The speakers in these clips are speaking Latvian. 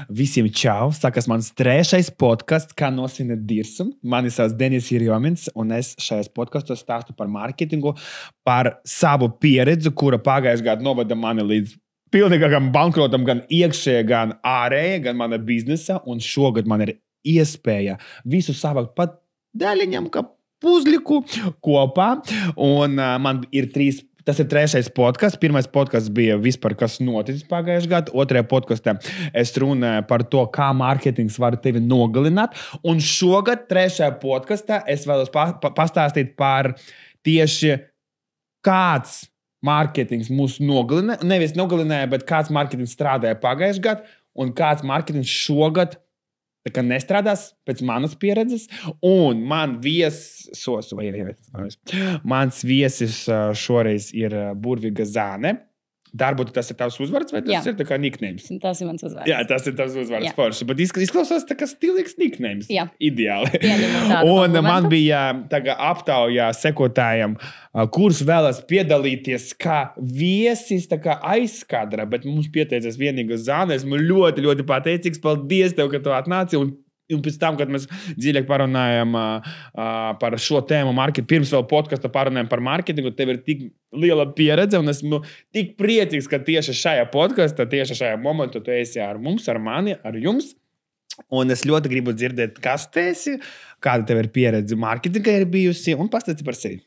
Visiem čau! Sākas mans 3. podcasts, kā nosina dirsum. Mani sauc Denis Irjomins, un es šajos podkastos stāstu par mārketingu, par savu pieredzi, kura pagājušajā gadā novada mani līdz pilnīgākam bankrotam, gan iekšējā, gan ārējā, gan mana biznesa. Un šogad man ir iespēja visu savākt pat daļiņam, kā puzliku kopā. Un man ir 3. Tas ir 3. podcasts. 1. podcasts bija vispār, kas noticis pagājušajā gadā. 2. podkastā es runāju par to, kā mārketings var tevi nogalināt. Un šogad 3. podkastā es vēlos pastāstīt par tieši kāds mārketings mūs nogalināja. Nevis nogalināja, bet kāds mārketings strādāja pagājušajā gadā un kāds mārketings šogad nestrādās pēc manas pieredzes. Un mans viesis šoreiz ir Burviga Zāne. Darbūt tas ir tavs uzvārds, vai tas ir tā kā nicknames? Tas ir mans uzvārds. Jā, tas ir tavs uzvārds forši. Bet izklausās tā kā stilīgs nicknames. Jā. Ideāli. Un man bija aptaujā sekotājiem, kurš vēlas piedalīties kā viesis, tā kā aizskadra, bet mums pieteicies vienīga Zāne. Esmu ļoti, ļoti pateicīgs. Paldies tev, ka tu atnāci. Un pēc tam, kad mēs dziļāk parunājam par šo tēmu, pirms vēl podkasta parunājam par mārketingu, tev ir tik liela pieredze, un esmu tik priecīgs, ka tieši šajā podkastā, tieši šajā momentā tu esi ar mums, ar mani, ar jums. Un es ļoti gribu dzirdēt, kas tu esi, kāda tev ir pieredze mārketingā ir bijusi, un pastāsti par sevi.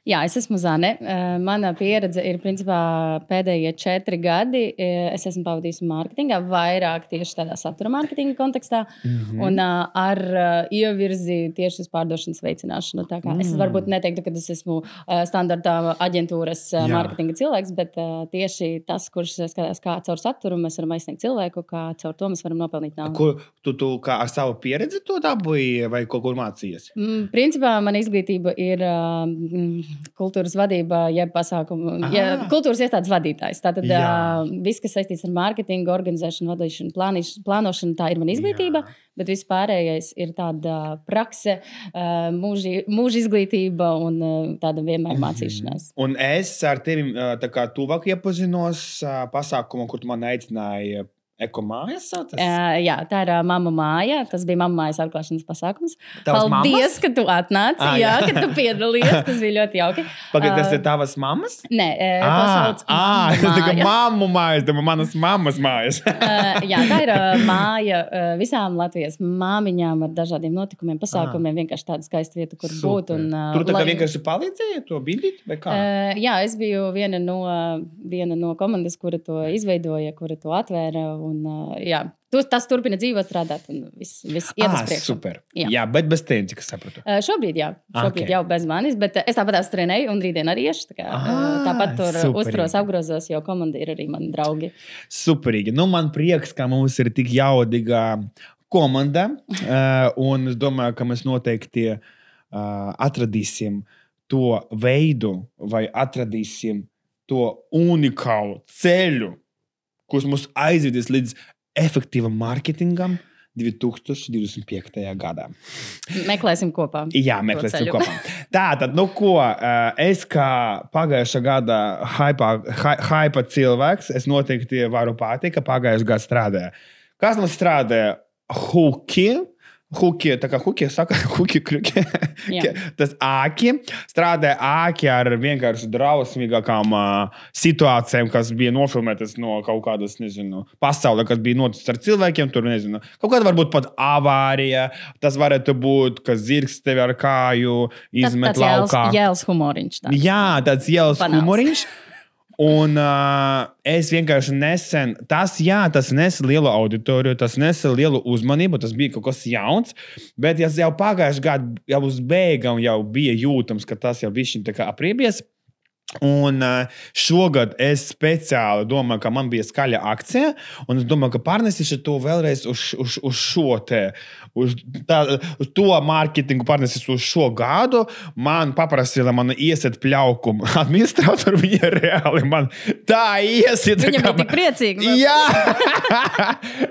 Jā, es esmu Zane. Mana pieredze ir principā pēdējie 4 gadi. Es esmu pavadījusi mārketingā, vairāk tieši tādā satura mārketinga kontekstā, un ar ievirzi tieši uz pārdošanas veicināšanu. Tā kā es varbūt neteiktu, ka es esmu standartā aģentūras mārketinga cilvēks, bet tieši tas, kurš skatās, kā caur saturu mēs varam aizsniegt cilvēku, kā caur to mēs varam nopelnīt naudu. Ko tu kā ar savu pieredzi to dabūji vai kaut kur mācījies? Principā mana izglītība ir kultūras vadība, jeb pasākumu, kultūras iestādes vadītājs. Tātad viss, kas saistīts ar mārketingu, organizēšanu, vadīšanu, plānošanu, tā ir mana izglītība, bet viss pārējais ir tāda prakse, mūža izglītība un tāda vienmēr mācīšanās. Un es ar tevi tā kā tuvāk iepazinos pasākumu, kur tu man aicināji. Ekomājas saucas? Jā, tā ir Mamma māja. Tas bija Mamma mājas atklāšanas pasākums. Tavas Paldies, mammas? Ka tu atnāci. Jā, ka tu piedalījies. Tas bija ļoti jauki. Pagad, tas ir tavas mammas? Nē, to sauc tā kā Mammu mājas, tā manas mammas mājas. Jā, tā ir māja visām Latvijas māmiņām ar dažādiem notikumiem, pasākumiem. Vienkārši tāda skaista vieta, kur būt. Un, tur tā kā vienkārši palīdzēja to bildīt, vai kā? Jā, es biju viena no komandas, kura to izveidoja, kura to atvēra. Un, jā, tas turpina dzīvot, strādāt un viss iet uz priekšu. Super. Jā, bet bez tevis, cik es sapratu. Šobrīd jau bez manis, bet es tāpat trenēju un rītdien arī iešu. Tāpat tur uzturos, apgrozos, jo komanda ir arī mani draugi. Superīgi. Man prieks, ka mums ir tik jaudīga komanda, un es domāju, ka mēs noteikti atradīsim to veidu vai atradīsim to unikālu ceļu, kurš mūs aizvedīs līdz efektīvam mārketingam 2025. gadā. Meklēsim kopā. Jā, meklēsim kopā. Tātad, es kā pagājušā gada hypa cilvēks, es noteikti varu pateikt, ka pagājušā gada strādāja. Kas mums strādāja? Huki, tā kā huki saka, huki kruki. Tas āki. Strādāja āki ar vienkārši drausmīgākām situācijām, kas bija nofilmētas no kaut kādas, pasaulē, kas bija noticis ar cilvēkiem. Tur, kaut kāda varbūt pat avārija. Tas varētu būt, ka zirgs tevi ar kāju izmet laukā. Tāds jēls humoriņš. Jā, tāds jēls humoriņš. Un es vienkārši nesen, tas nesa lielu auditoriju, tas nesa lielu uzmanību, tas bija kaut kas jauns, bet jau pagājušajā gadā, jau uz beigām jau bija jūtams, ka tas jau višķiņ tā kā apriebies. Un šogad es speciāli domāju, ka man bija skaļa akcija, un es domāju, ka pārnesīšu to vēlreiz uz šo te, uz to mārketingu pārnesīšu uz šo gadu. Man paprasīja, lai man iesiet pļaukumu administratoru, viņa reāli man tā iesiet. Viņa bija tik priecīga. Jā!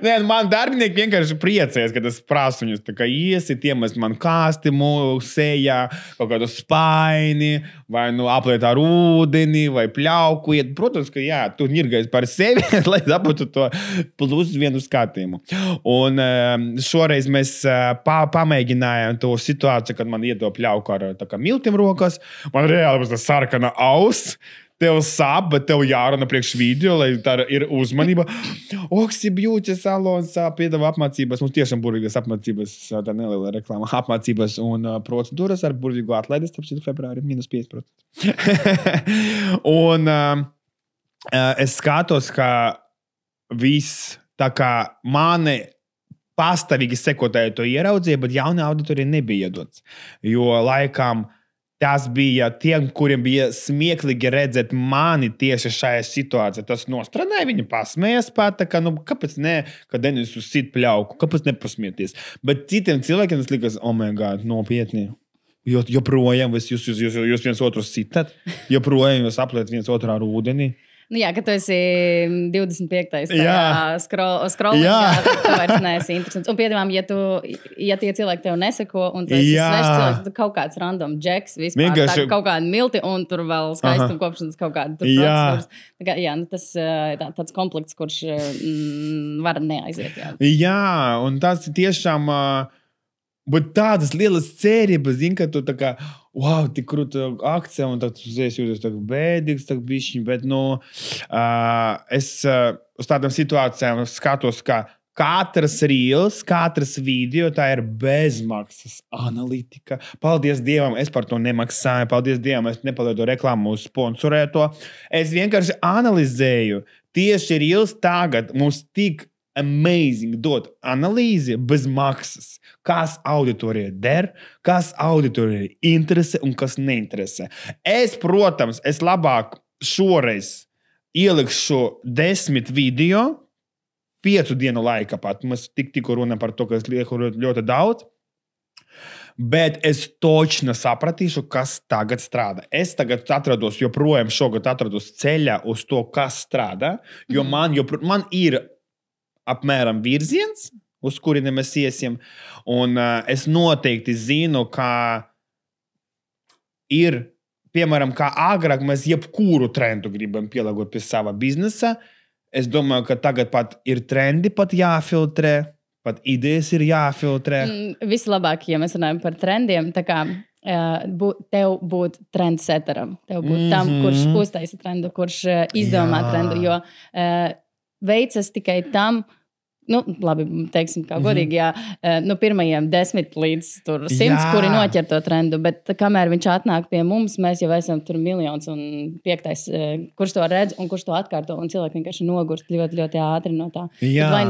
Nē, man darbinieki vienkārši priecējas, kad es prasu viņus, tā kā iesiet, iemest man kāstimu sejā, kaut kādu spaini, vai apliet ar ūdeni. ūdeni vai pļaukujiet. Protams, ka jā, tu ņirgais par sevi, lai dabūtu to plus vienu skatījumu. Un šoreiz mēs pamēģinājām to situāciju, kad man iedo pļauku ar tā kā miltim rokas. Man reāli būs tā sarkana auss. Tev sāp, bet tev jārunā priekš video, lai tā ir uzmanība. Oksi beauty salons piedāvā apmācības. Mums tiešām burvīgas apmācības, tā neliela reklāma, apmācības un procedūras ar burvīgu atlaides, tāpēc februāri -5%. Un es skatos, ka viss, tā kā mani pastāvīgi sekotāji to ieraudzīja, bet jauna auditorija nebija iedots. Jo laikam tas bija tiem, kuriem bija smieklīgi redzēt mani tieši šajā situācijā. Tas nostrādāja, viņi pasmējās pat, ka, kāpēc ne, kad Denis uzsit pļauku, kāpēc nepasmieties. Bet citiem cilvēkiem tas likas, oh my God, nopietni. Joprojām jūs viens otru sitat, joprojām jūs apliet viens otru ar ūdeni. Nu jā, ka tu esi 25. scrollingā, tad tu vairs neesi interesants. Un piedāvām, ja tie cilvēki tev neseko, un tu esi svešs cilvēks, tad kaut kāds random džeks vispār, tā kaut kāda milti, un tur vēl skaistuma kopšanas kaut kāda procedūras. Jā, tas tāds komplekts, kurš var neaiziet. Jā, un tas tiešām... Bet tādas lielas cerības, ka tu tā kā, wow, tik krūta akcija, un tad tu jūties tā bēdīgs, tā bišķiņ, bet, es uz tādām situācijām skatos, ka katrs reels, katrs video, tā ir bezmaksas analītika. Paldies Dievam, es par to nemaksāju, paldies Dievam, es nepalaidu reklāmu uz sponsorēto. Es vienkārši analizēju tieši reels tagad, mums tik amazing dot analīzi bez maksas. Kas auditorijai der, kas auditorijai interesē un kas neinteresē. Protams, es labāk šoreiz ielikšu 10 video 5 dienu laikā pat. Mēs tikko runājam par to, ka es lieku ļoti daudz. Bet es točni sapratīšu, kas tagad strādā. Es tagad joprojām šogad atrados ceļā uz to, kas strādā, jo man ir apmēram virziens, uz kuriem mēs iesim, un es noteikti zinu, ka ir, piemēram, kā agrāk mēs jebkuru trendu gribam pielāgot pie sava biznesa. Es domāju, ka tagad pat ir trendi pat jāfiltrē, pat idejas ir jāfiltrē. Vislabāk, ja mēs runājam par trendiem, tā kā tev būt trendsetteram, tev būt tam, kurš uztaisa trendu, kurš izdomā trendu, jo veicas tikai tam, labi, teiksim, kā godīgi, pirmajiem 10 līdz 100, kuri noķer to trendu, bet kamēr viņš atnāk pie mums, mēs jau esam tur miljons un 5, kurš to redz un kurš to atkārto, un cilvēki vienkārši nogurst ļoti, ļoti ātri no tā.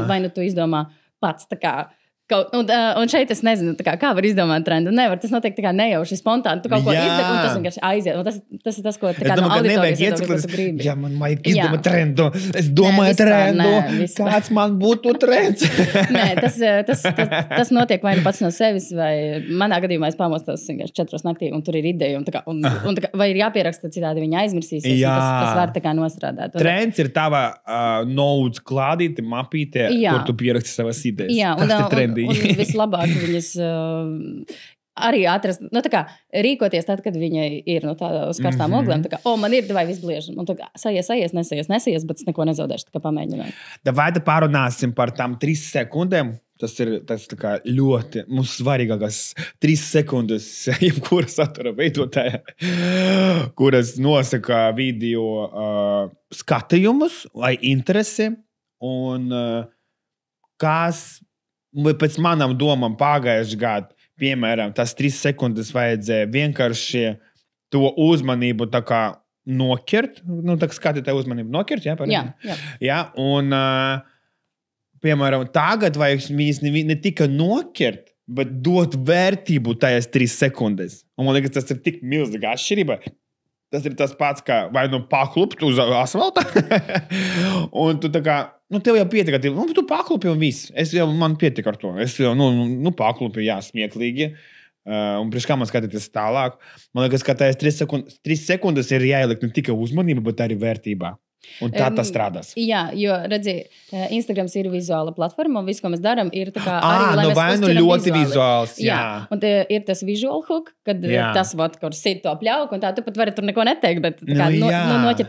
Vai tu izdomā pats tā kā, un šeit es nezinu, kā var izdomāt trendu. Nevar, tas notiek tā kā nejauši, spontāni. Tu kaut ko izdari, un tas vienkārši aiziet. Un tas ir tas, ko tā kā no auditorijas iedod, ko tu gribi. Jā, man vajag izdomāt trendu. Es domāju trendu. Kāds man būtu trends? Nē, tas notiek vai nu pats no sevis, vai manā gadījumā es pamostos 4 naktī, un tur ir ideja. Un vai ir jāpieraksta, citādi viņa aizmirsīsies. Tas var tā kā nostrādāt. Trends ir tava notes klādīte, mapīte, kur tu pieraksti savas idejas. Jā, tas ir trendi. Un vislabāk viņas arī atrast, tā kā rīkoties tad, kad viņai ir uz karstām oglēm, tā kā, man ir, vai viss blieži. Un tā kā sajies, nesies, bet es neko nezaudēšu, tā kā pamēģināju. Vai te pārunāsim par tām 3 sekundēm? Tas ir tā kā ļoti mums svarīgākās 3 sekundes jebkura satura veidotāja, kuras nosaka video skatījumus vai interesi un kas pēc manām domām pagājuši gadu, piemēram, tas 3 sekundes vajadzēja vienkārši to uzmanību tā kā noķert, tā kā skatītāju uzmanību noķert, jā, un, piemēram, tagad vajag viņas ne tikai noķert, bet dot vērtību tajās 3 sekundes. Un man liekas, tas ir tik milzīga atšķirība. Tas ir tas pats, kā vai paklupt uz asfalta, un tu tā kā, tev jau pietiek, tu paklupi un viss. Man pietiek ar to. Es jau, paklupi, jā, smieklīgi. Un priekš kā man skatīties tālāk. Man liekas, ka tās 3 sekundes ir jāielikt ne tikai uzmanība, bet arī vērtībā. Un tā tas strādās. Jā, jo, redzi, Instagrams ir vizuāla platforma, un viss, ko mēs darām, ir tā kā arī, lai mēs uztveram ļoti vizuāls, jā. Un ir tas visual hook, kad tas, kur sit to pļauku, un tā, tu pat vari tur neko neteikt, bet tā kā noķer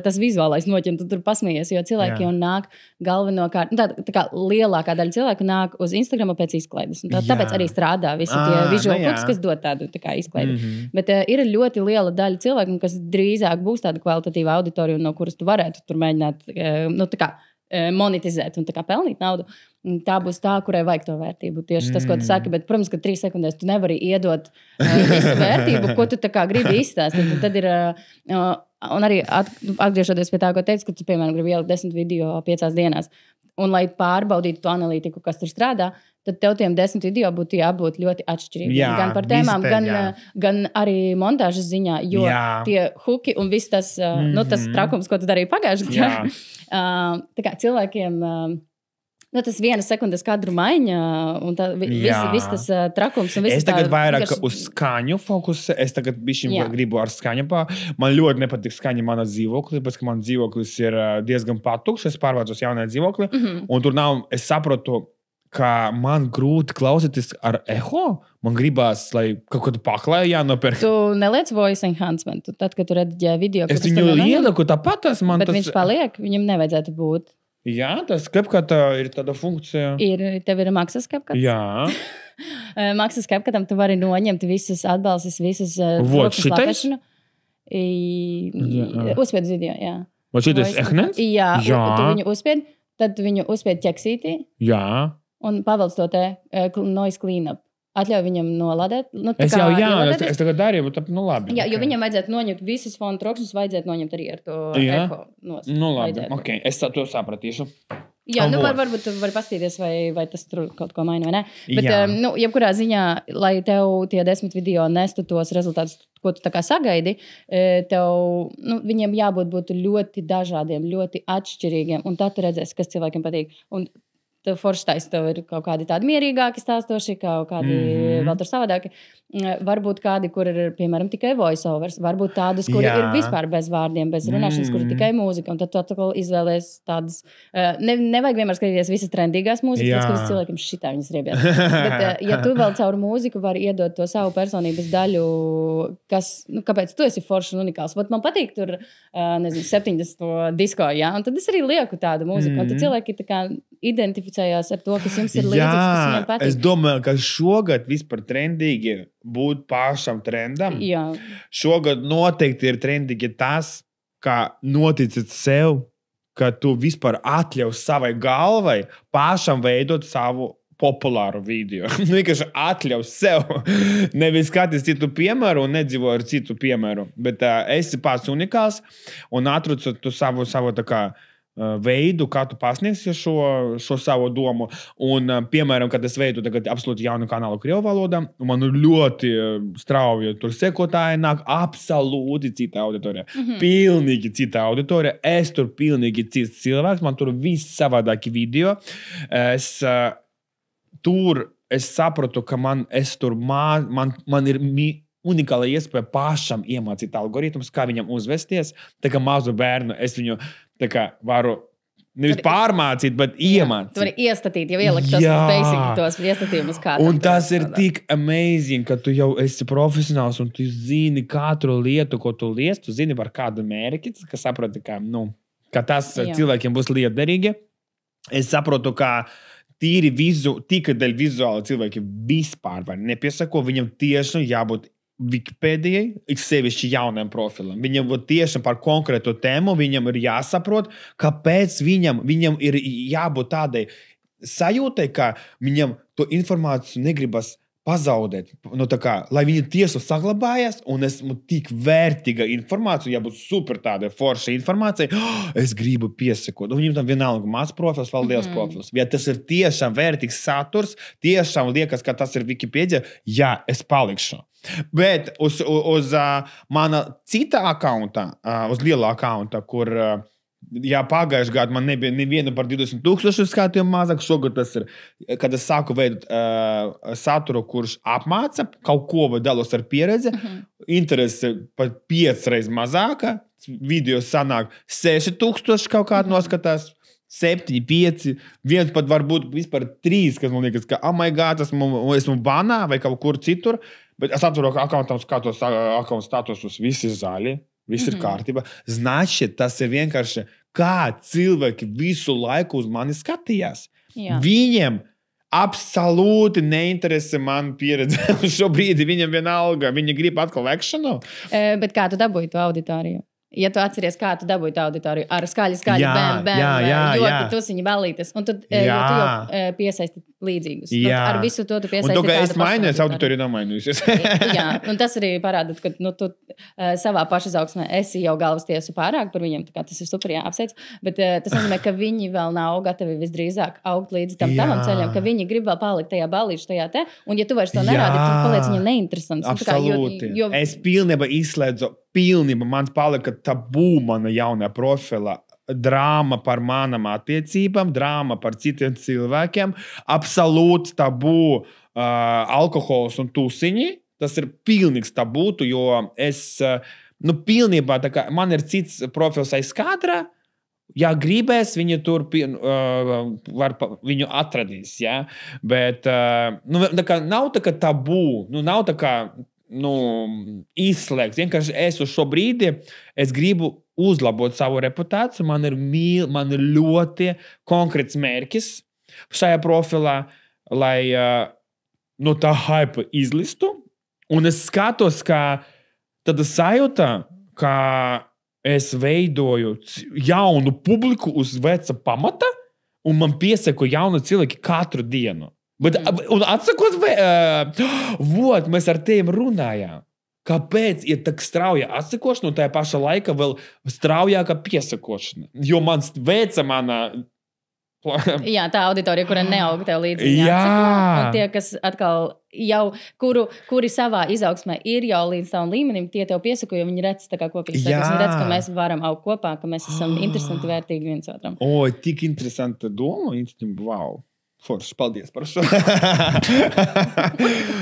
tas vizuālais noķer, un tu tur pasmējies, jo cilvēki jau nāk galvenokārt, tā kā lielākā daļa cilvēku nāk uz Instagramu pēc izklaides, un tāpēc arī strādā visi tie visual hooks, kas dod tādu tā kā izklaidi. Bet ir ļoti liela daļa cilvēku, kas drīzāk būs tāda kvalitatīva auditorija, no kuras tu varētu tur mēģināt monetizēt un tā kā pelnīt naudu. Tā būs tā, kurai vajag to vērtību. Tieši tas, ko tu saki, bet, protams, ka 3 sekundēs tu nevari iedot visu vērtību, ko tu tā kā gribi izstāstīt. Tad ir, un arī atgriežoties pie tā, ko teicu, ka tu, piemēram, gribi ielikt 10 video 5 dienās. Un, lai pārbaudītu to analītiku, kas tur strādā, tad tev tiem 10 video būtu jābūt ļoti atšķirīgiem. Gan par tēmām, gan arī montāžas ziņā, jo tie huki un viss tas, tas trakums, ko tu darīji pagājušajā gadā, tā kā cilvēkiem... tas 1 sekundes kadru maiņa un viss tas trakums. Un es tagad vairāk uz skaņu fokusu. Es tagad gribu ar skaņu. Man ļoti nepatīk skaņa mana dzīvokli, tāpēc, ka man dzīvoklis ir diezgan patukšs. Es pārvācos jaunajā dzīvoklī. Un tur nav, es saprotu, ka man grūti klausīties ar eho. Man gribās, lai kaut ko tu paklāji jānopērk. Tu neliec voice enhancement. Tad, kad tu rediģē video, es viņu ieliku tāpat. Bet viņš paliek, viņam nevajadzētu būt. Jā, tas CapCut ir tāda funkcija. Tev ir maksas CapCut? Jā. Maksas CapCutam tu vari noņemt visas atbalstis, visas troksnes lapešanu. Uzspied video, jā. Vai šitais ehnens? Jā. Tu viņu uzspied, tad tu viņu uzspied ķeksītī. Jā. Un pavelc to te noise cleanup. Atļauj viņam noladēt. Es tagad darīju, bet labi. Jā, jo viņam vajadzētu noņemt visas fona trokšņus, vajadzētu noņemt arī ar to eho nost. Labi, ok, es to sapratīšu. Jā, varbūt tu vari paskatīties, vai tas tur kaut ko maina vai ne. Bet, jebkurā ziņā, lai tev tie 10 video nestu tos rezultātus, ko tu tā kā sagaidi, tev, viņiem jābūt ļoti dažādiem, ļoti atšķirīgiem, un tad tu redzēsi, kas cilvēkiem patīk. Un tev forštais, tev ir kaut kādi tādi mierīgāki stāstoši, kaut kādi vēl tur savādāki. Varbūt kādi, kur ir, piemēram, tikai voiceovers. Varbūt tādas, kur ir vispār bez vārdiem, bez runāšanas, kur ir tikai mūzika. Un tad tu atkal izvēlies tādas... Nevajag vienmēr skatīties visas trendīgās mūzikas, ka cilvēkiem šitā viņas riebjās. Bet, ja tu vēl caur mūziku vari iedot to savu personības daļu, kas, kāpēc tu esi foršs un unikāls. Vat man patīk tur, 70 disko, jā. Un tad es arī lieku tādu mūziku. Un tad cilvēki tā kā identificējās ar to, kas jums ir līdzīgs, kas viņiem patīk. Es domāju, ka šogad vispār trendīgi būt pašam trendam. Jā. Šogad noteikti ir trendīgi tas, ka noticit sev, ka tu vispār atļauj savai galvai pašam veidot savu populāru video. Vienkārši atļauj sev. Nevis skaties citu piemēru un nedzīvo ar citu piemēru. Bet esi pats unikāls un atrod tu savu tā kā veidu, kā tu pasniegsi šo savu domu. Un, piemēram, kad es veidu tagad absolūti jaunu kanālu krievu valodā, man ļoti strauji tur sekotāji nāk absolūti cita auditorija. Pilnīgi cita auditorija. Es tur pilnīgi cits cilvēks. Man tur viss savādāki video. Es sapratu, ka man ir unikāla iespēja pašam iemācīt algoritmus, kā viņam uzvesties. Tā kā mazu bērnu es viņu tā kā varu nevis pārmācīt, bet iemācīt. Tu vari iestatīt, jau ielikt tos iestatījumus kā. Un tas ir tik amazing, ka tu jau esi profesionāls un tu zini katru lietu, ko tu liec, tu zini par kādu mērķi, ka saproti, ka tas cilvēkiem būs liederīgi. Es saprotu, ka tikai dēļ vizuāli cilvēki vispār var nepiesako, viņam tieši jābūt Wikipēdijai, sevišķi jaunam profilam. Viņam tieši par konkrētu tēmu, viņam ir jāsaprot, kāpēc viņam ir jābūt tādai sajūtai, ka viņam to informāciju negribas pazaudēt. Lai viņi tieši saglabājas un esmu tik vērtīga informācija, jābūt super tāda forša informācija, es gribu piesakot. Un viņam tam vienalga maz profils, vēl liels profils. Ja tas ir tiešām vērtīgs saturs, tiešām liekas, ka tas ir Wikipēdija, jā, es palikšu. Bet uz mana cita akaunta, uz lielā akaunta, kur pagājušajā gadā man nebija neviena par 20,000 skatījumu mazāk, šogad tas ir, kad es sāku veidot saturu, kurš apmāca kaut ko vai dalos ar pieredzi, interese pat 5 reizes mazāka, video sanāk 6,000 kaut kādu noskatās, 7, 5, viens pat varbūt vispār 3, kas man liekas, ka, oh my God, esmu banā vai kaut kur citur, bet es atveru akkauntam, skatos akkauntu statusus, visi ir zaļi, viss ir kārtība. Значит, tas ir vienkārši, kā cilvēki visu laiku uz mani skatījās. Jā. Viņiem absolūti neinteresē man pieredze. Šobrīd viņam vienalga, viņi grib atkal actionu. Bet kā tu dabūji to auditoriju? Ja tu atceries, kā tu dabūji tā auditoriju ar skaļu, joki, tusiņu, balītes, un tu jau piesaisti līdzīgus. Ar visu to tu piesaisti. Un to, ka es mainīju, auditorija nav mainījusies. Jā, un tas arī parāda, ka tu savā pašizaugsmē esi jau galvas tiesu pārāk par viņiem, tā kā tas ir super jāapsveic, bet tas nozīmē, ka viņi vēl nav gatavi visdrīzāk augt līdz tam tavam ceļam, ka viņi grib vēl palikt tajā balīšu, tajā te, un ja tu vairs to nerādi, tad paliec viņiem neinteresants. Absolūti. Es pilnībā izslēdzu, mans palika tabū mana jaunā profila. Drāma par manām attiecībām, drāma par citiem cilvēkiem, absolūts tabū alkohols un tusiņi. Tas ir pilnīgs tabū, jo es, pilnībā, tā kā man ir cits profils aiz kadra, ja gribēs, viņi tur viņu atradīs, ja? Bet tā kā nav tā kā tabū, nav tā kā izslēgts. Vienkārši es uz šo brīdi, es gribu uzlabot savu reputāciju, man ir ļoti konkrēts mērķis šajā profilā, lai tā hype izlistu, un es skatos, ka tāda sajūta, ka es veidoju jaunu publiku uz veca pamata, un man piesako jauni cilvēki katru dienu. Bet, un atsakot, mēs ar tiem runājām. Kāpēc ir tak strauja atsakošana un tajā pašā laika vēl straujāka piesakošana? Jo mans veca mana... Jā, tā auditorija, kura neaug tev līdzi. Un tie, kas atkal jau, kuri savā izaugsmē ir jau līdz tavam līmenim, tie tev piesako, jo viņi redz tā kā kopīgi. Viņi redz, ka mēs varam augt kopā, ka mēs esam interesanti, vērtīgi viens otram. Tik interesanta doma. Wow. Forši, paldies par šo.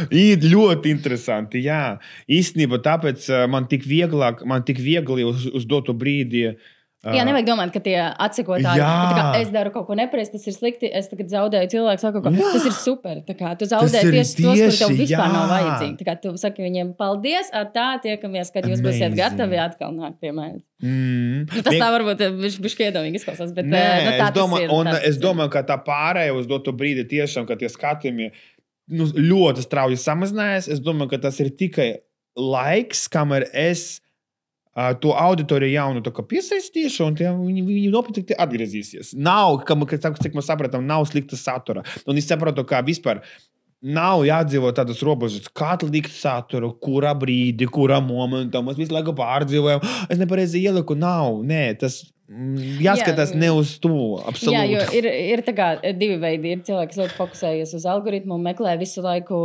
Ļoti interesanti, jā. Īstenībā tāpēc man tik viegli uz dotu brīdi. Jā, nevajag domāt, ka tie atsekotāji, es daru kaut ko nepareizi, tas ir slikti, es tagad zaudēju cilvēku, saku, tas ir super. Tā kā tu zaudēji tieši tos, kur tev vispār nav vajadzīgi. Tā kā tu saki viņiem paldies, tiekamies, kad jūs būsiet gatavi atkal nākt pie manis. Tas tā varbūt bišķi iedomīgi izklausās, bet tā tas ir. Es domāju, ka tā pārēja uz dotu brīdi tiešām, ka tie skatījumi ļoti strauji samazinājās. Es domāju, ka tas ir tikai laiks, kamēr es to auditoriju jaunu piesaistīšu, un viņi nopietni atgriezīsies. Nav, cik mēs sapratām, nav slikta satura. Un es saprotu, ka vispār nav jādzīvo tādas robežas, kā likt saturu, kurā brīdī, kurā momentā. Mēs visu laiku pārdzīvojam, es nepareizi ieliku, tas jāskatās ne uz to, absolūti. Jā, jo ir tā kā divi veidi. Ir cilvēki, kas ļoti fokusējies uz algoritmu un meklē visu laiku,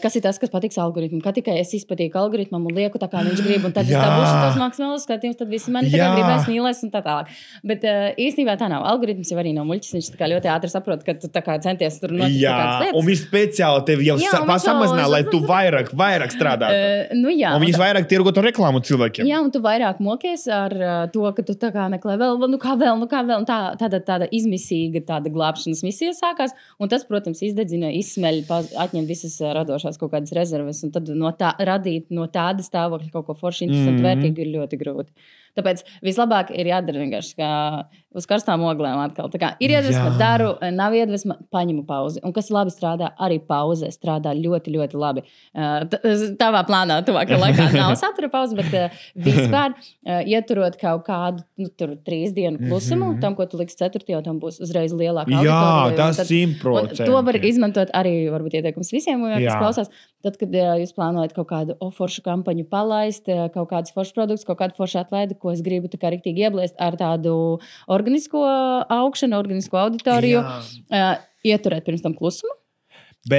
kas ir tas, kas patiks algoritmam. Kā tikai es izpatīku algoritmam un lieku tā, kā viņš grib, un tad es dabūšu tos maksimālos skatījumus, tad visi mani tā kā gribēs mīlēs un tā tālāk. Bet īstenībā tā nav. Algoritms jau arī nav muļķis. Viņš tā kā ļoti ātri saprot, ka tu tā kā centies tur notikt kādas lietas. Un viņš speciāli tevi jau pasamazināja, lai tu vairāk strādātu. Un viņš vairāk tirgotu reklāmu cilvēkiem. Jā, un tu vairāk mokies ar to, ka tu tā kā meklē vēl, kā vēl, un tāda izmisīga tāda glābšanas misija sākās, un tas, protams, izdedzina, izsmeļ, atņem visas radošās kaut kādas rezerves, un tad radīt no tāda stāvokļa kaut ko forši interesanti, vērtīgi ir ļoti grūti. Tāpēc vislabāk ir jādara vienkārši kā uz karstām oglēm atkal. Tā kā ir iedvesma, daru, nav iedvesma, paņemu pauzi. Un kas labi strādā, arī pauze strādā ļoti, ļoti labi. Tavā plānā tuvākajā laikā nav satura pauze, bet vispār ieturot kaut kādu 3 dienu klusumu, tam, ko tu liksi 4, jau tam būs uzreiz lielāka auditorija. Jā, tas 100%. To var izmantot arī, varbūt ieteikums visiem, kas klausās. Tad, kad jūs plānojat kaut kādu foršu kampaņu palaist, kaut kādus foršus produktus, kaut kādu foršu atlaidi, ko es gribu tā kā riktīgi ieblēst ar tādu organisko augšanu, organisko auditoriju, ieturēt pirms tam klusumu.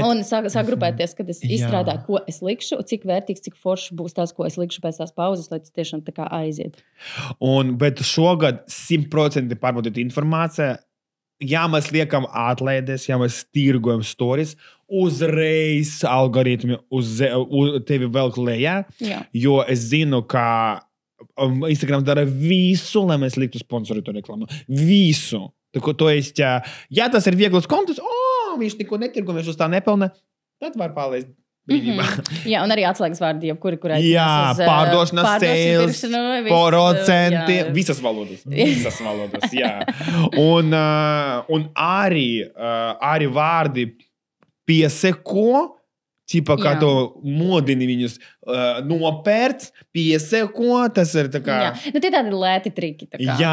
Un sagrupēties, kad es izstrādāju, ko es likšu, cik vērtīgs, cik foršs būs tas, ko es likšu pēc tās pauzes, lai tas tiešām tā kā aiziet. Bet šogad 100% pārbaudīt informāciju. Ja mēs liekam atlaides, ja mēs tirgojam stories, uzreiz algoritmi uz tevi velk lejā, jo es zinu, ka Instagram dara visu, lai mēs liktu sponsoru to reklāmu. Visu. To есть, ja tas ir viegls kontus, viņš neko netirgo, viņš uz tā nepelna, tad var palaist brīvībā. Jā, un arī atslēgas vārdi, jebkuri, kur jā, pārdošanas sales, procenti, visas valodas, jā. Un arī vārdi pieseko, Tipa, kā to modini viņus nopērts, pieseko, tas ir tā kā... Jā, tie tādi lēti triki. Tā kā,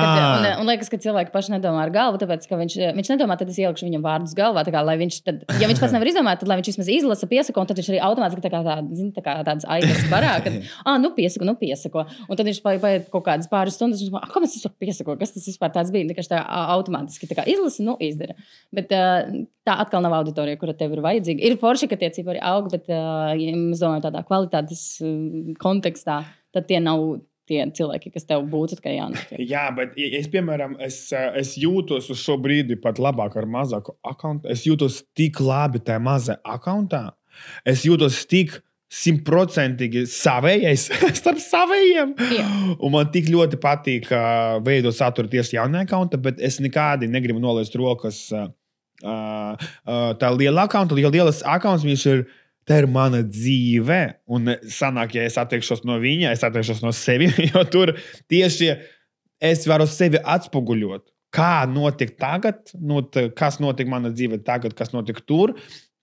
un liekas, ka cilvēki paši nedomā ar galvu, tāpēc, ka viņš nedomā, tad es ielikšu viņam vārdus galvā, tā kā, lai viņš tad, ja viņš pats nevar izdomāt, tad lai viņš vismaz izlasa, pieseko, un tad viņš arī automātiski tā kā tādas aitas parā, kad, pieseko. Un tad viņš paiet kaut kādas pāris stundas, viņš domā, kā mēs vispār pieseko, kas tas vispār tāds bija, tā kā automātiski tā kā izlasa, izdara. Bet tā atkal nav auditorija, kura tev ir vajadzīga. Ir forši, ka tie cipari aug, bet, ja mēs domājam tādā kvalitātes kontekstā, tad tie nav tie cilvēki, kas tev būtu tikai jānotiek. Jā, bet es, piemēram, es jūtos uz šo brīdi pat labāk ar mazāku akontu. Es jūtos tik labi tajā mazā akontā. Es jūtos tik 100% savējais starp savējiem. Un man tik ļoti patīk veidot saturu tieši jaunajā akontā, bet es nekādi negribu nolaist rokas tā liela akonta, lielas akonts, viņš ir tā ir mana dzīve, un sanāk, ja es attiekšos no viņa, es attiekšos no sevi, jo tur tieši es varu sevi atspoguļot. Kā notiek tagad, kas notiek mana dzīve tagad, kas notiek tur,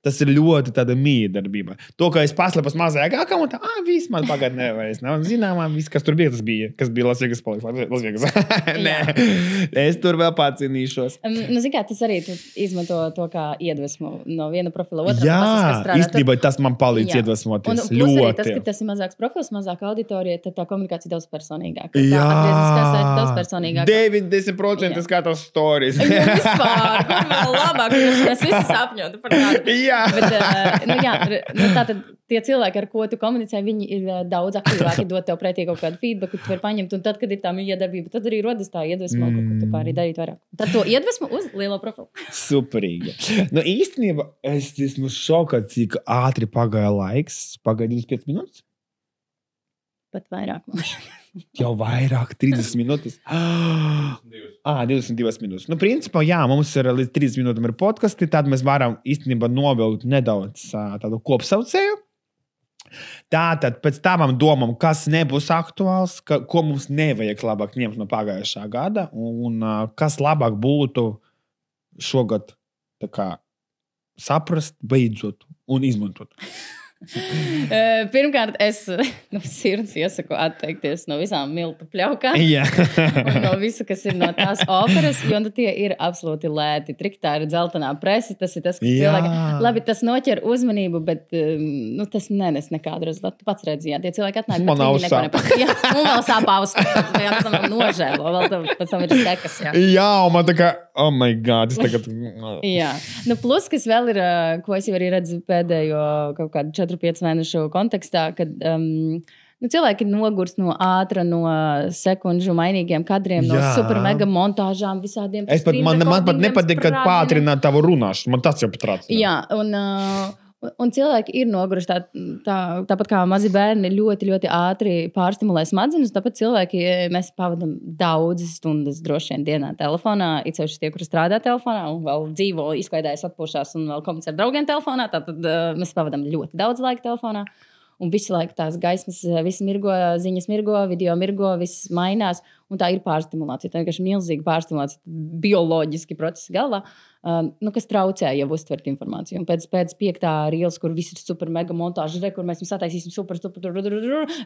tas ir ļoti tāda mīdarbība. To, ka es paslēpos mazajā akontā, viss man pagad nevairs. Zināmā, viss, kas tur bija, tas bija. Kas bija Las Vegas paliks. Las Vegas. Nē, es tur vēl pacīnīšos. Zini kā, tas arī izmanto to kā iedvesmu no viena profila otrā. Jā, īstenībā tas man palīdz iedvesmoties. Un ļoti. Tas, ka tas ir mazāks profils, mazāka auditorija, tad tā komunikācija daudz personīgāka. Jā. Tā atgrieziskā saite daudz personīgāka. 90% skatās stories. Vispār, kur vēl labāk, mēs visi sapņotu par tādu. Tātad tie cilvēki, ar ko tu komunicē, viņi ir daudz aktīvāki, dot tev pretī kaut kādu feedbacku, tu vari paņemt, un tad, kad ir tā iedarbība, tad arī rodas tā iedvesma, ko tu arī darīt vairāk. Tad to iedvesmu uz lielo profilu. Superīgi. Īstenībā es esmu šokā, cik ātri pagāja laiks. Pagāja 25 minūtes? Pat vairāk. Jau vairāk, 30 minūtes. 22 minūtes. Principā, jā, mums ir līdz 30 minūtēm ir podkasti, tad mēs varam īstenībā novilkt nedaudz tādu kopsaucēju. Tātad pēc tām domām, kas nebūs aktuāls, ko mums nevajag labāk ņemt no pagājušā gada un kas labāk būtu šogad tā kā saprast, beidzot un izmantot. Pirmkārt, es no sirds iesaku atteikties no visām miltu pļaukām un no visu, kas ir no tās operas, jo tie ir absolūti lēti. Triki, tā ir dzeltenā presa, tas ir tas, kas cilvēki... Labi, tas noķer uzmanību, bet tas nenes nekādu rezultātu. Tu pats redzi, jā, tie cilvēki atnāk, bet viņi neko nepatīt. Jā, un vēl sāp austu, jā, pēc tam nožēlo, vēl pēc tam ir sekas, jā. Jā, un man tā kā, oh my God, es tagad... Jā, plus, kas vēl ir, ko es jau arī redzu pēdējo kaut kādu 4-5 mēnešu kontekstā, kad cilvēki nogurst no ātra, no sekundžu mainīgiem kadriem, no super mega montāžām, visādiem. Man pat nepatīk, kad pātrināt tavu runāšanu. Man tas jau patrāc. Jā, un cilvēki ir noguruši tāpat kā mazi bērni ļoti, ļoti ātri pārstimulē smadzenes, tāpat cilvēki, mēs pavadam daudzas stundas droši vien dienā telefonā, it sevišķi tie, kuri strādā telefonā un vēl dzīvo, izklaidējas, atpūšās un vēl komunicē ar draugiem telefonā, tātad mēs pavadam ļoti daudz laika telefonā. Un visu laiku tās gaismas, viss mirgo, ziņas mirgo, video mirgo, viss mainās. Un tā ir pārstimulācija. Tā ir vienkārši milzīga pārstimulācija, bioloģiski procesi galvā, kas traucē jau uztvert informāciju. Un pēc 5. rīles, kur viss ir super mega montāža, kur mēs jums sataisīsim super,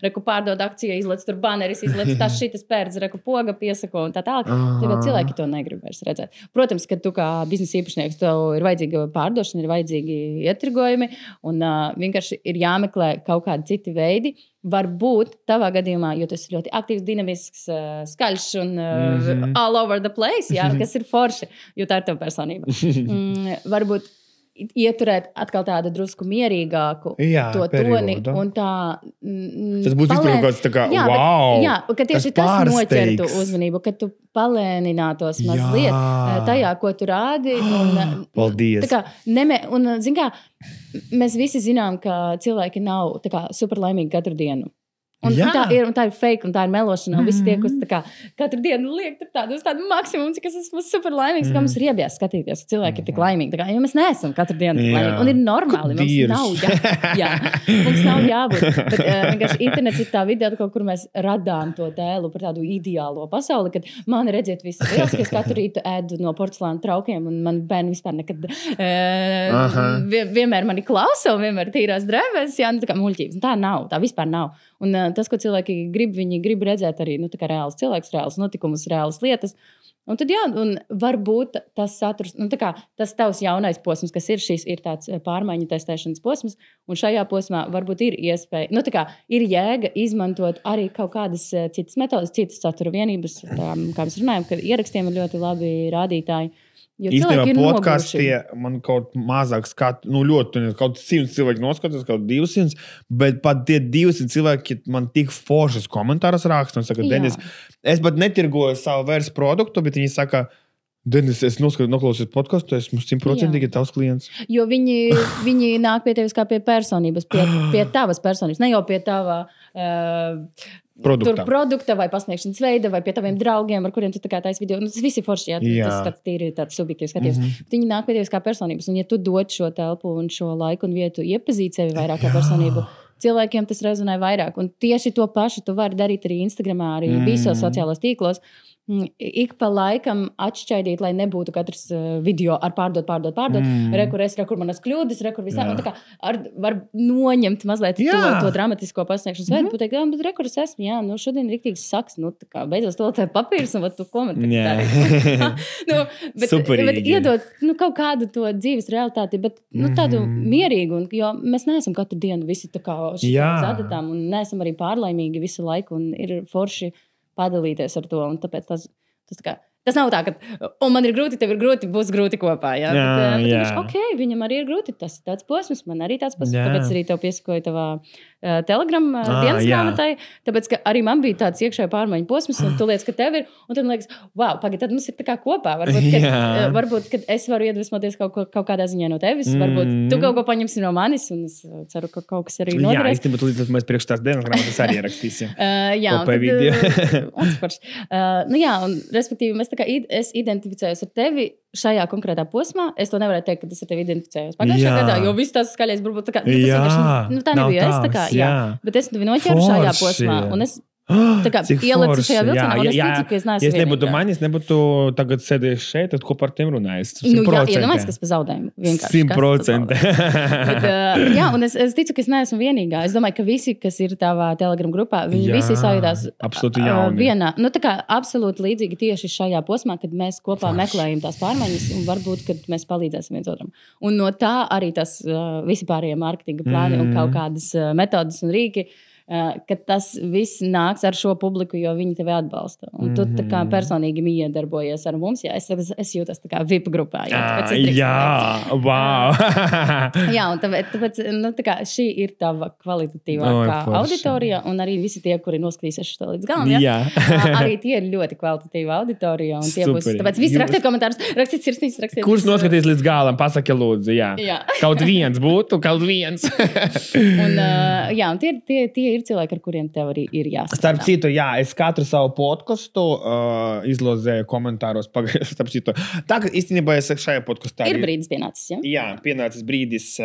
reku pārdod akcija, izlec tur baneris, izlec tas šitas pērds, reku poga piesako un tā tālāk. Tagad cilvēki to negrib vairs redzēt. Protams, ka tu kā biznesa īpašnieks, tev ir vajadzīga pārdošana, ir vajadzīgi ietirgojumi un vienkārši ir jāmeklē kaut kādi citi veidi. Varbūt tavā gadījumā, jo tas ir ļoti aktīvs, dinamisks, skaļš un all over the place, jā, kas ir forši, jo tā ir tava personība. Varbūt ieturēt atkal tādu drusku mierīgāku to toni un tā... Tas būtu vispār kaut kāds tā kā, wow! Jā, ka tieši tas noķertu uzmanību, ka tu palēninātos mazliet tajā, ko tu rādi. Paldies! Tā kā, un, zin kā, mēs visi zinām, ka cilvēki nav tā kā super laimīgi katru dienu. Un tā ir fake, un tā ir melošana. Un visi tie, kas katru dienu liek uz tādu maksimumu, cik es esmu super laimīgs, kā mums ir iebies skatīties, ka cilvēki ir tik laimīgi. Jo mēs neesam katru dienu tik laimīgi. Un ir normāli. Mums nav jābūt. Bet vienkārši internets ir tā vide, kur mēs radām to tēlu par tādu ideālo pasauli, kad man redziet visu liels, ka es katru rītu ēdu no porcelāna traukiem, un man bērni vispār nekad vienmēr mani klausa, un vienmēr tīrās drēbēs, tā kā muļķības. Tā nav, tā vispār nav. Un tas, ko cilvēki grib, viņi grib redzēt arī reāls cilvēks, reāls notikumus, reālas lietas. Un tad, un varbūt tas saturs, tas tavs jaunais posms, kas ir tāds pārmaiņu testēšanas posms, un šajā posmā varbūt ir iespēja, ir jēga izmantot arī kaut kādas citas metodas, citas satura vienības, kā mēs runājam, ka ierakstiem ir ļoti labi rādītāji. Īstenībā podkastie man kaut mazāk ļoti, kaut 100 cilvēki noskatās, kaut 200, bet pat tie 200 cilvēki man tik foršas komentārus raksta un saka, Denis, es pat netirgoju savu vairs produktu, bet viņi saka, Denis, es noklausies podkastu, esmu 100% tavs klients. Jo viņi nāk pie tevis kā pie personības, pie tavas personības, ne jau pie tava produkta vai pasniegšanas veida, vai pie taviem draugiem, ar kuriem tu taisi video. Tas viss ir forši, tas ir tāds subjektīvs skatījums. Viņi nāk pie tevis kā personības, un ja tu dod šo telpu un šo laiku un vietu iepazīt sevi vairāk kā personību, cilvēkiem tas rezonē vairāk. Un tieši to pašu tu vari darīt arī Instagramā, arī visos sociālos tīklos. Ik pa laikam atšķaidīt, lai nebūtu katrs video ar pārdot. Kur manas kļūdas, kur visā. Var noņemt mazliet to dramatisko pasniegšanas veidu, pateikt, bet rekur es esmu, šodien riktīgi saks, beidzot to tā papīrs, un tu komentē. Bet iedot kaut kādu to dzīves realitāti, bet tādu mierīgu, jo mēs neesam katru dienu visi tā kā zadatām, un neesam arī pārlaimīgi visu laiku, un ir forši padalīties ar to, un tāpēc tas nav tā, ka man ir grūti, tev ir grūti, būs grūti kopā. Bet viņam arī ir grūti, tas ir tāds posms, man arī tāds posms, tāpēc arī tev piesakoju tavā Telegram dienas grāmatai, tāpēc, ka arī man bija tāds iekšējo pārmaiņu posms, un tu liekas, ka tev ir, un tad man liekas, tad mums ir tā kā kopā, varbūt, kad es varu iedvesmoties kaut kādā ziņā no tevis, varbūt tu kaut ko paņemsi no manis, un es ceru, ka kaut kas arī noderēs. Jā, īstenībā līdz mēs priekš tās dienas grāmatas arī ierakstīsim. Un respektīvi, es identificējos ar tevi šajā konkrētā posmā. Es to nevarētu teikt, ka es ar tevi identificējos pagājušajā gadā, jo viss tās skaļais varbūt tā nebija es. Bet es noķēru šajā posmā. Un es ielicu šajā vilcienā, un es ticu, ka es neesmu vienīgā. Ja nebūtu manis, nebūtu tagad sēdējuši šeit, tad ko par tiem runājis? 100%. Iedomājies, kas pa zaudējumu. 100%. Un es ticu, ka es neesmu vienīgā. Es domāju, ka visi, kas ir tavā Telegram grupā, viņi visi sajūtās vienā. Absolūti līdzīgi tieši šajā posmā, kad mēs kopā meklējam tās pārmaiņas, un varbūt, kad mēs palīdzēsim viens otram. Un no tā arī tas visi pārējie mārketinga plāni un kaut kādas metodas un rīki, ka tas viss nāks ar šo publiku, jo viņi tevi atbalsta. Un tu tā kā personīgi iedarbojies ar mums. Es jūtos tā kā VIP grupā. Wow! Un tāpēc tā kā šī ir tava kvalitatīvākā auditorija, un arī visi tie, kuri noskatīsies šo līdz galam, arī tie ir ļoti kvalitatīva auditorija, un tie būs. Tāpēc visi rakstiet komentārus, rakstiet sirsnīgs, rakstiet. Kurš noskatīs līdz galam, pasaki lūdzu, Kaut viens būtu, kaut viens. Un tie ir cilvēki, ar kuriem tev arī ir jāsastrādā. Starp citu, es katru savu podcastu izlozēju komentāros pagājušajā. Starp citu, tagad īstenībā es šajā podkastā. Ir brīdis pienācis, Jā, pienācis brīdis.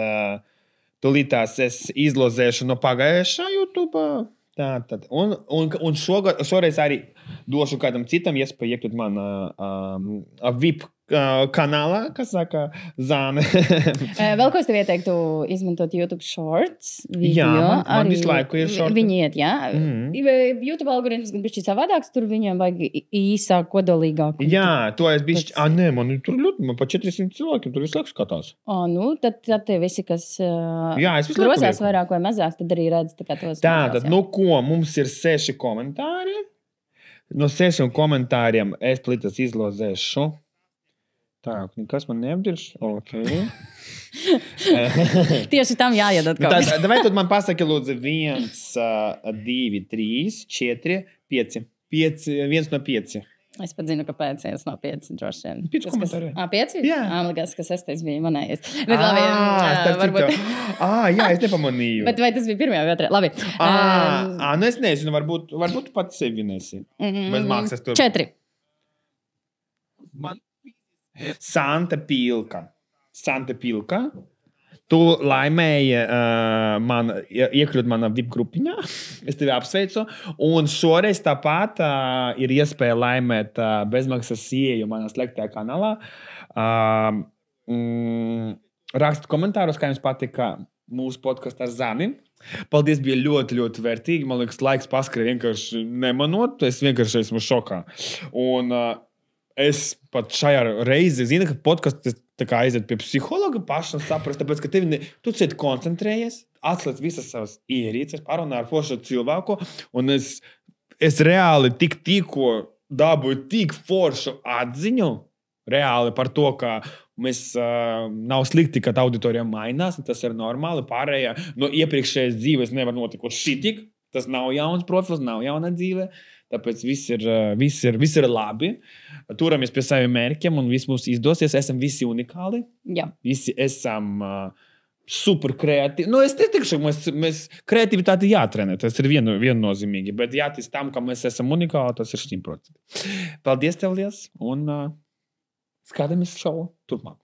Tūlītās es izlozēšu no pagājušā YouTube. Tātad. Un šoreiz arī došu kādam citam iespēju iekļūt man VIP kanālā, kas saka Zāne. Vēl ko es tev ieteiktu izmantot YouTube Shorts video. Man visu laiku ir shorti. Viņi iet, YouTube algoritms gan bišķi savādāks, tur viņiem vajag īsāk, kodolīgāk. To es bišķi, man tur ļoti, man pa 400 cilvēkiem tur visu laiku skatās. Tad te visi, kas grozās vairāk vai mazāk, tad arī redz tā kā tos. Tātad, mums ir 6 komentāri. No 6 komentāriem es plītas izlozēšu. Tā, nekas man neapdirš. Tieši tam jāiedod kaut kas. Vai tad man pasaki lūdzu 1, 2, 3, 4, 5. 1 no 5. Es pat zinu, kāpēc es nav 5 droši vien. 5 komentāri. 5? Jā. Man liekas, ka 6 bija manējais. Bet labi, varbūt. Jā, es nepamanīju. Bet vai tas bija pirmajā vai otrajā? Labi. Nu es nezinu, varbūt pats sevi vinēsi. Bez mākslas tur. 4. Santa Pilka. Tu laimēji iekļūt manā VIP grupiņā. Es tevi apsveicu. Un šoreiz tāpat ir iespēja laimēt bezmaksas ieeju manā slēgtajā kanālā. Rakstiet komentāros, kā jums patika mūsu podkastā ar Zani. Paldies, bija ļoti, ļoti vērtīgi. Man liekas, laiks paskrēja vienkārši nemanot. Es vienkārši esmu šokā. Un es pat šajā reizi zinu, ka podkasts aiziet pie psihologa pašam saprast, tāpēc, ka tu šeit koncentrējies, atslēdz visas savas ierīces, parunā ar foršu cilvēku, un es reāli tikko dabūju tik foršu atziņu, reāli par to, ka mēs nav slikti, ka auditorija mainās, tas ir normāli, pārējā no iepriekšējās dzīves nevar notikot šitik, tas nav jauns profils, nav jauna dzīve. Tāpēc viss ir labi. Turamies pie saviem mērķiem un viss mums izdosies. Esam visi unikāli. Jā. Visi esam super kreatīvi. Es teikšu, mēs kreativitāti jātrenē. Tas ir viennozīmīgi. Bet jātic tam, ka mēs esam unikāli, tas ir 100%. Paldies tev liels un skatāmies šovu turpmāk.